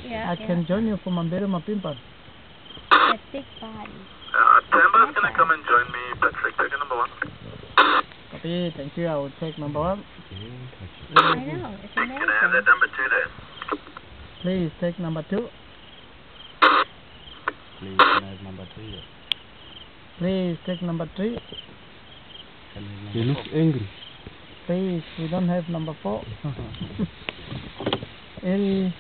Yeah, I can join you for Mambere Mapimpa. that big body. Tamba's gonna come and join me, Patrick. Take number 1. Copy, thank you. I will take number 1. I know, it's Can I have amazing. that number 2 there? Please take number 2. Please, can I have number 3? Please take number 3. You look angry. Please, we don't have number 4. Very